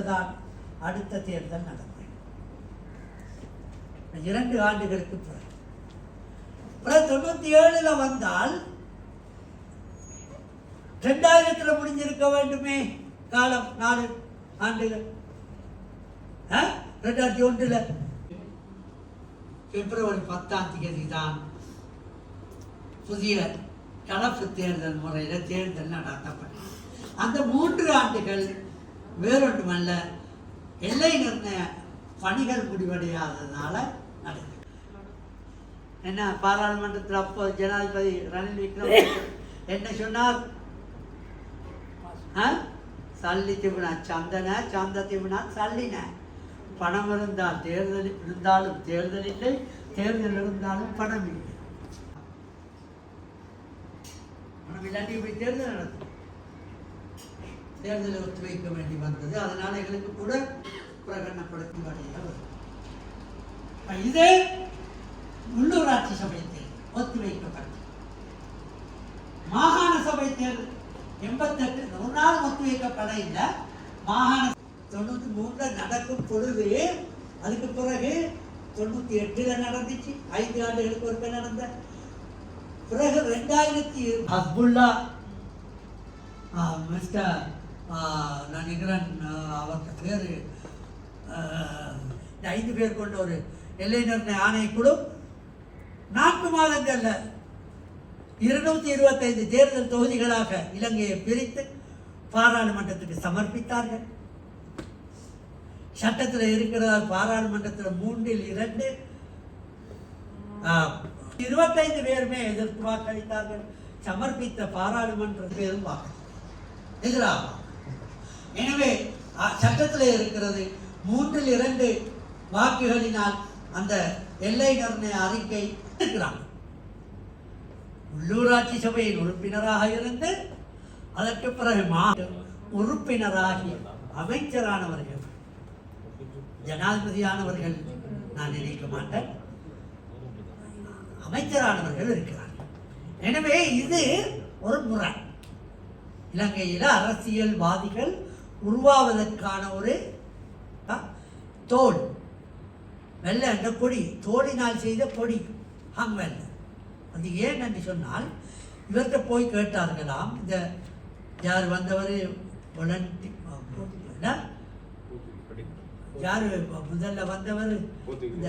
பிறகுதான் அடுத்த தேர்தல் நடக்கும். 2 ஆண்டுகளுக்கு பிறகு 97 வந்தால் 2000 முடிஞ்சிருக்க வேண்டுமே. காலம் 4 ஆண்டுகள். 2001 பிப்ரவரி 10 தான் புதிய கலப்பு தேர்தல் முறையில் தேர்தல் நடத்தப்பட்டது. அந்த 3 ஆண்டுகள் வேறொன்றுமல்ல, எல்லை நிர்ணய பணிகள் முடிவடையாததுனால நடக்குது. என்ன பாராளுமன்றத்தில் அப்போ ஜனாதிபதி ரணில் விக்ரமசிங்கே என்ன சொன்னார்? சல்லி திபுனா சந்தன, சந்த திபுனா சல்லின. பணம் இருந்தால் தேர்தல் இருந்தாலும் தேர்தல் இல்லை, தேர்தல் இருந்தாலும் பணம் இல்லை. பணம் இல்லாட்டி இப்படி தேர்தல் நடத்தும். தேர்தலை ஒத்துழைக்க வேண்டி வந்தது. அதனால எங்களுக்கு கூட பிரகடனப்படுத்தி வழியாக இது உள்ளூராட்சி சபை தேர்தல் ஒத்திவைக்கப்பட்டது. மாகாண சபை தேர்தல் 88 ஒரு நாள் ஒத்திவைக்கப்பட இல்லை. மாகாண 93 நடக்கும் பொழுது, அதுக்கு பிறகு 98 நடந்துச்சு. 5 ஆண்டுகளுக்கு ஒருக்க நடந்த பிறகு 2000 ஹஸ்புல்லா மிஸ்டர் நான் நினைக்கிறேன் அவருக்கு பேர் 5 பேர் கொண்ட ஒரு எல்லை நிர்ணய ஆணைக்குழு 4 மாதங்கள்ல 225 தேர்தல் தொகுதிகளாக இலங்கையை பிரித்து பாராளுமன்றத்துக்கு சமர்ப்பித்தார்கள். சட்டத்தில் இருக்கிற பாராளுமன்றத்தில் 3/2 25 பேருமே எதிர்த்து வாக்களித்தார்கள். சமர்ப்பித்த பாராளுமன்ற பேரும் எதிராக. எனவே சட்டத்தில் இருக்கிறது 3/2 வாக்குகளினால் அந்த எல்லை நிர்ணய அறிக்கை இருக்கிறாங்க. உள்ளூராட்சி சபையில் உறுப்பினராக இருந்து அதற்கு பிறகு உறுப்பினராகி அமைச்சரானவர்கள், ஜனாதிபதியானவர்கள் நான் நினைக்க மாட்டேன், அமைச்சரானவர்கள் இருக்கிறார்கள். எனவே இது ஒரு முறை. இலங்கையில் அரசியல்வாதிகள் உருவாவதற்கான ஒரு தோல் வெள்ளை, அந்த கொடி தோழினால் செய்த கொடி ஹங்வெல்ல. அது ஏன் என்று சொன்னால், இவர்கிட்ட போய் கேட்டார்களாம், இந்த யார் வந்தவர் யார் முதல்ல வந்தவர், இந்த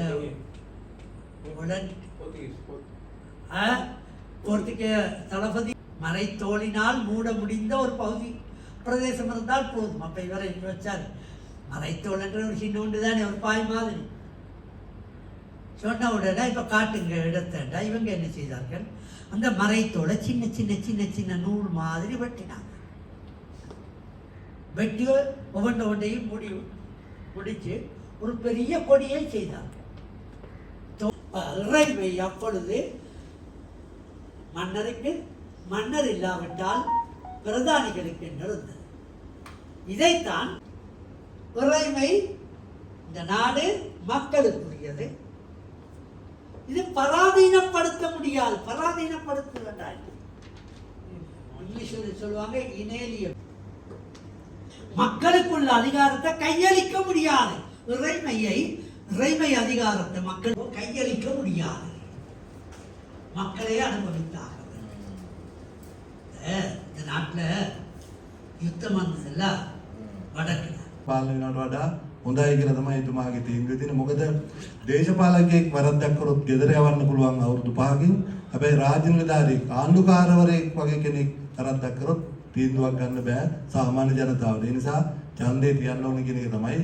போர்த்துகேய தளபதி மறைத்தோளினால் மூட முடிந்த ஒரு பகுதி பிரதேசம் இருந்தால் போதும். அப்ப இவரை வச்சார். மறைத்தோல் என்ற ஒரு சின்ன ஒன்று தானே, ஒரு பாய் மாதிரி சொன்ன உடனே இப்ப காட்டுங்க இடத்தா. இவங்க என்ன செய்தார்கள்? அந்த மறைத்தோலை சின்ன சின்ன சின்ன சின்ன நூல் மாதிரி வெட்டினாங்க. வெட்டி ஒவ்வொன்றையும் முடிச்சு ஒரு பெரிய கொடியை செய்தார்கள். இறைமை அப்பொழுது மன்னருக்கு, மன்னர் இல்லாவிட்டால் பிரதானிகளுக்கு இருந்தது. இதைத்தான் இறைமை, இந்த நாடு மக்களுக்குரியது, இது பராதீனப்படுத்த முடியாது. பராதீனப்படுத்த இங்கிலீஷில் சொல்லுவாங்க இனேலியம். மக்களுக்குள்ள அதிகாரத்தை கையளிக்க முடியாது. இறைமை அதிகாரத்தை மக்கள் கையளிக்க முடியாது. மக்களே அனுபவித்தாக. இந்த நாட்டில் யுத்தம் வந்ததில்ல வடக்கு පාලනයට වඩා හොඳයි කියලා තමයි එතුමාගේ තීන්දුව තියෙන්නේ. මොකද දේශපාලකයෙක් වරද්දක් කරොත් ගෙදර යවන්න පුළුවන් අවුරුදු 5කින්. හැබැයි රාජ්‍ය නිලධාරියෙක් ආණ්ඩුකාරවරයෙක් වගේ කෙනෙක් වරද්දක් කරොත් තීන්දුවක් ගන්න බෑ සාමාන්‍ය ජනතාවට. ඒ නිසා ඡන්දේ තියන්න ඕන කියන එක තමයි